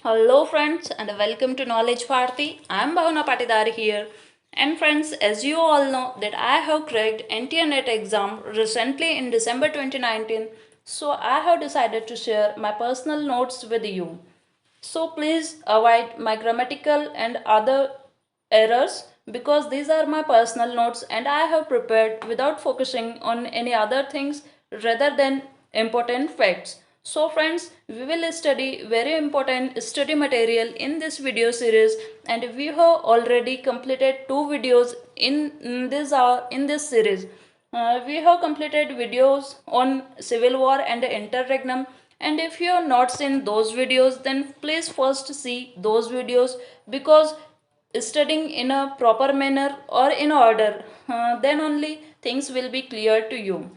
Hello friends and welcome to Knowledge Bharati. I am Bhavana Patidar here. And friends, as you all know that I have cracked NTR NET exam recently in December 2019. So I have decided to share my personal notes with you. So please avoid my grammatical and other errors because these are my personal notes and I have prepared without focusing on any other things rather than important facts. So friends, we will study very important study material in this video series and we have already completed two videos in this series. We have completed videos on civil war and interregnum, and if you have not seen those videos then please first see those videos because studying in a proper manner or in order, then only things will be clear to you.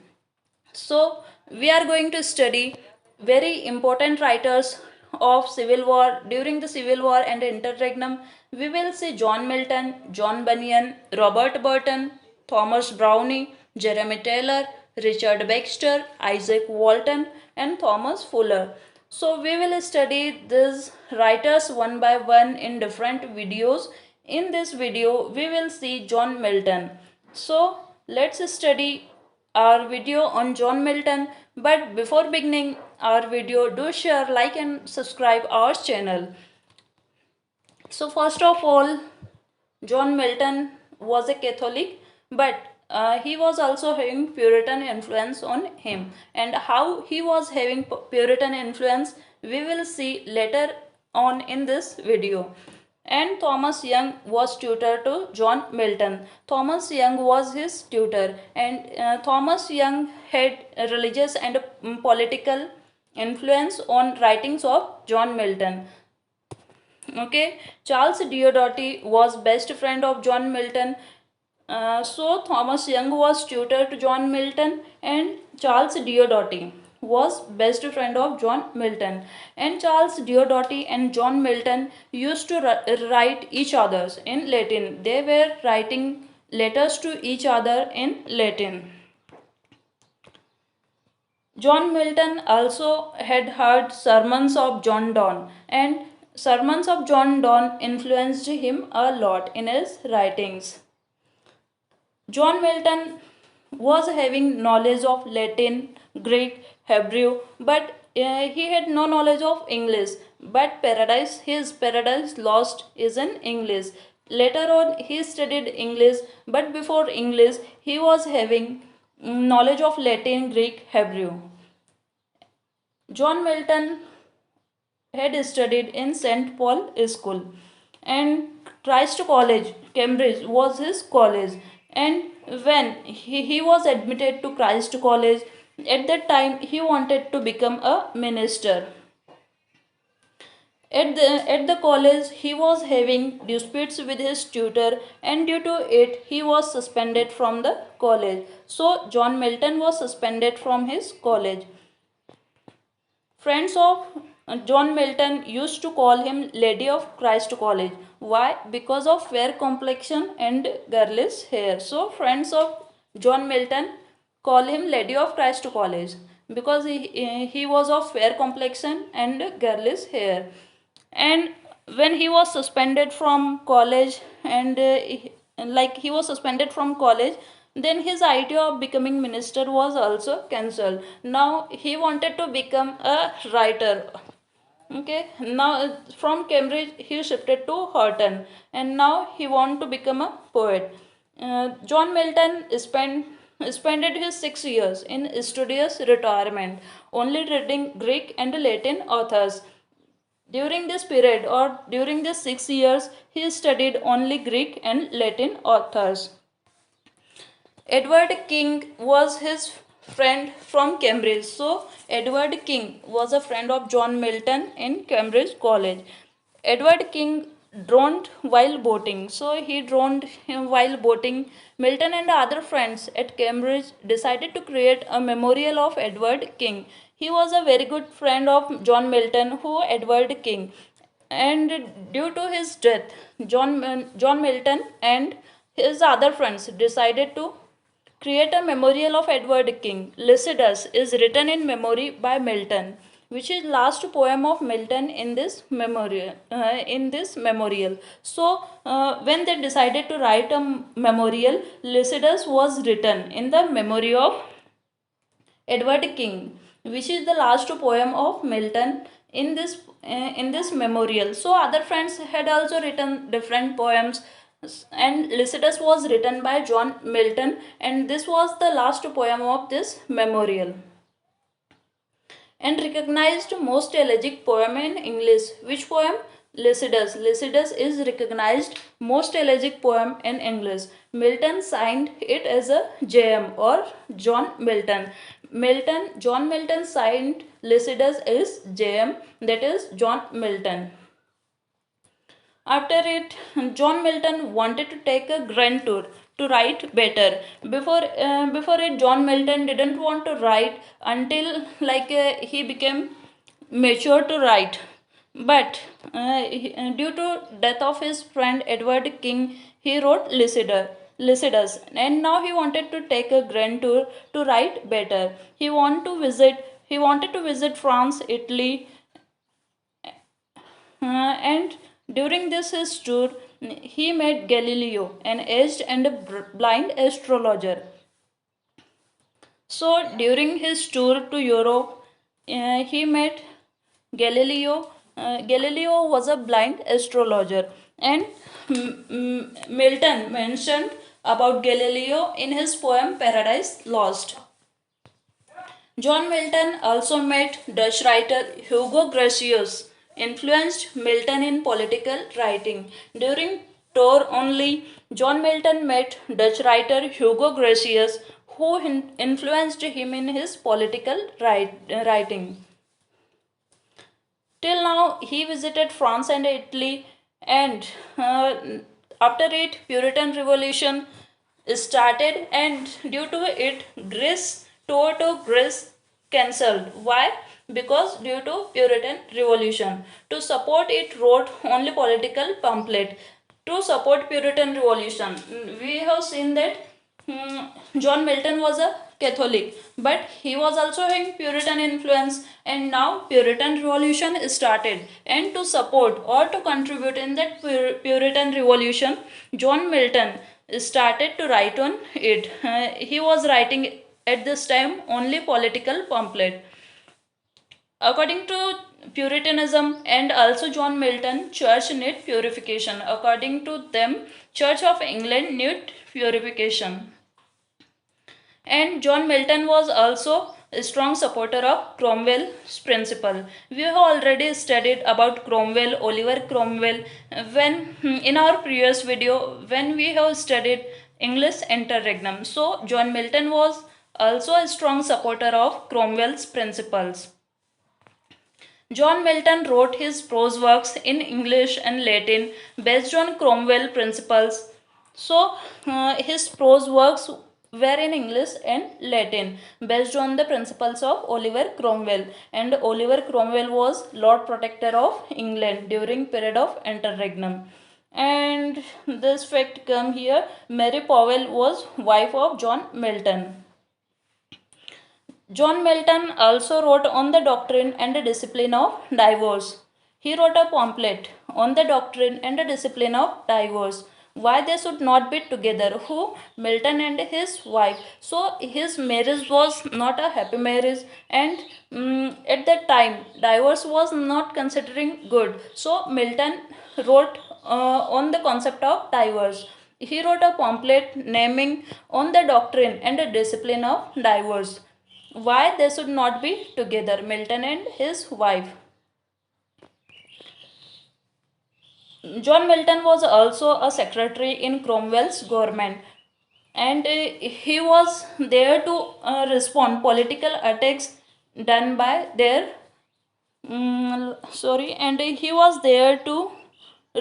So we are going to study very important writers of Civil War during the Civil War and interregnum. We will see John Milton, John Bunyan, Robert Burton, Thomas Browne, Jeremy Taylor, Richard Baxter, Isaac Walton, and Thomas Fuller. So we will study these writers one by one in different videos. In this video, we will see John Milton. So let's study our video on John Milton. But before beginning our video, do share, like and subscribe our channel. So first of all, John Milton was a Catholic, but he was also having Puritan influence on him. And how he was having Puritan influence, we will see later on in this video. And Thomas Young was tutor to John Milton. Thomas Young was his tutor, and Thomas Young had religious and political influence on writings of John Milton. Okay, Charles Diodati was best friend of John Milton. So Thomas Young was tutor to John Milton, and Charles Diodati was best friend of John Milton. And Charles Diodati and John Milton used to write each others in Latin. They were writing letters to each other in Latin. John Milton also had heard sermons of John Donne, and sermons of John Donne influenced him a lot in his writings. John Milton was having knowledge of Latin, Greek, Hebrew, but he had no knowledge of English. But his Paradise Lost is in English. Later on, he studied English, but before English, he was having knowledge of Latin, Greek, Hebrew. John Milton had studied in St. Paul School, and Christ College, Cambridge was his college. And when he was admitted to Christ College, at that time he wanted to become a minister. At the college, he was having disputes with his tutor, and due to it, he was suspended from the college. So, John Milton was suspended from his college. Friends of John Milton used to call him Lady of Christ College. Why? Because of fair complexion and girlish hair. So, friends of John Milton call him Lady of Christ College because he was of fair complexion and girlish hair. And when he was suspended from college, and like he was suspended from college, then his idea of becoming minister was also cancelled. Now he wanted to become a writer. Okay, now from Cambridge he shifted to Horton, and now he want to become a poet. John Milton spent his 6 years in studious retirement, only reading Greek and Latin authors. During this period, or during these 6 years, he studied only Greek and Latin authors. Edward King was his friend from Cambridge. So, Edward King was a friend of John Milton in Cambridge College. Edward King drowned while boating. So, he drowned him while boating. Milton and other friends at Cambridge decided to create a memorial of Edward King. He was a very good friend of John Milton, who Edward King. And due to his death, John Milton and his other friends decided to create a memorial of Edward King. Lycidas is written in memory by Milton. which is last poem of Milton in this memorial. So when they decided to write a memorial, Lycidas was written in the memory of Edward King, which is the last poem of Milton in this memorial. So other friends had also written different poems, and Lycidas was written by John Milton, and this was the last poem of this memorial. And recognized most elegiac poem in English. Which poem? Lycidas. Lycidas is recognized most elegiac poem in English. Milton signed it as a JM or John Milton. John Milton signed Lycidas as JM, that is John Milton. After it, John Milton wanted to take a grand tour to write better. Before it, John Milton didn't want to write until he became mature to write. But due to death of his friend Edward King, he wrote Lycidas, and now he wanted to take a grand tour to write better. He wanted to visit France, Italy, and during this his tour, he met Galileo, an aged and a blind astrologer. So during his tour to Europe, he met Galileo. Galileo was a blind astrologer, and Milton mentioned about Galileo in his poem Paradise Lost. John Milton also met Dutch writer Hugo Grotius, influenced Milton in political writing. During tour only, John Milton met Dutch writer Hugo Grotius, who influenced him in his political writing. Till now, he visited France and Italy, and after it, Puritan Revolution started, and due to it, tour to Greece cancelled. Why? Because due to Puritan Revolution. To support it, wrote only political pamphlet. To support Puritan Revolution, we have seen that John Milton was a Catholic, but he was also having Puritan influence, and now Puritan Revolution started. And to support or to contribute in that Puritan Revolution, John Milton started to write on it. He was writing at this time only political pamphlet. According to Puritanism and also John Milton, church need purification. According to them, Church of England need purification. And John Milton was also a strong supporter of Cromwell's principle. We have already studied about Cromwell, Oliver Cromwell, when in our previous video when we have studied English interregnum. So John Milton was also a strong supporter of Cromwell's principles. John Milton wrote his prose works in English and Latin based on Cromwell principles. So his prose works were in English and Latin based on the principles of Oliver Cromwell, and Oliver Cromwell was Lord Protector of England during period of interregnum. And this fact come here, Mary Powell was wife of John Milton. John Milton also wrote on the doctrine and the discipline of divorce. He wrote a pamphlet on the doctrine and the discipline of divorce. Why they should not be together? Who? Milton and his wife. So his marriage was not a happy marriage, and at that time divorce was not considering good. So Milton wrote on the concept of divorce. He wrote a pamphlet naming on the doctrine and the discipline of divorce. Why they should not be together, Milton and his wife. John Milton was also a secretary in Cromwell's government, and he was there to respond political attacks done by their and he was there to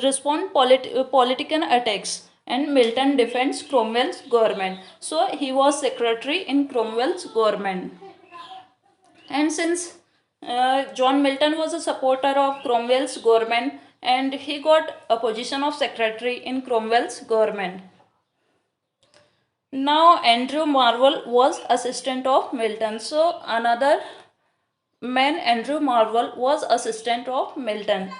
respond political attacks, and Milton defends Cromwell's government. So he was secretary in Cromwell's government. And since John Milton was a supporter of Cromwell's government, and he got a position of secretary in Cromwell's government. Now Andrew Marvell was assistant of Milton. So another man Andrew Marvell was assistant of Milton.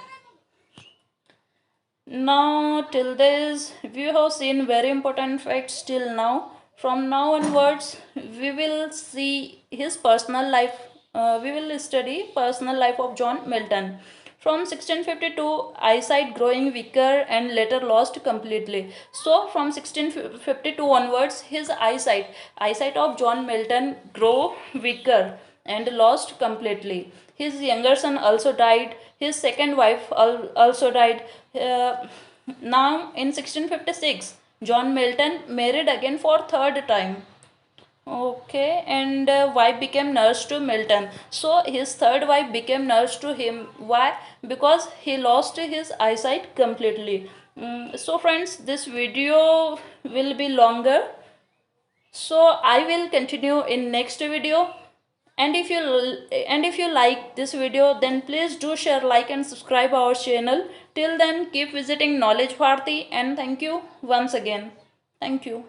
Now, till this, we have seen very important facts till now. From now onwards, we will see his personal life. We will study personal life of John Milton. From 1652, eyesight growing weaker and later lost completely. So, from 1652 onwards, his eyesight of John Milton grow weaker and lost completely. His younger son also died. His second wife also died. Now, in 1656, John Milton married again for third time. Okay, and wife became nurse to Milton. So his third wife became nurse to him. Why? Because he lost his eyesight completely. So friends, this video will be longer. So I will continue in next video. And if you like this video, then please do share, like and subscribe our channel. Till then, keep visiting Knowledge Bharati, and thank you once again. Thank you.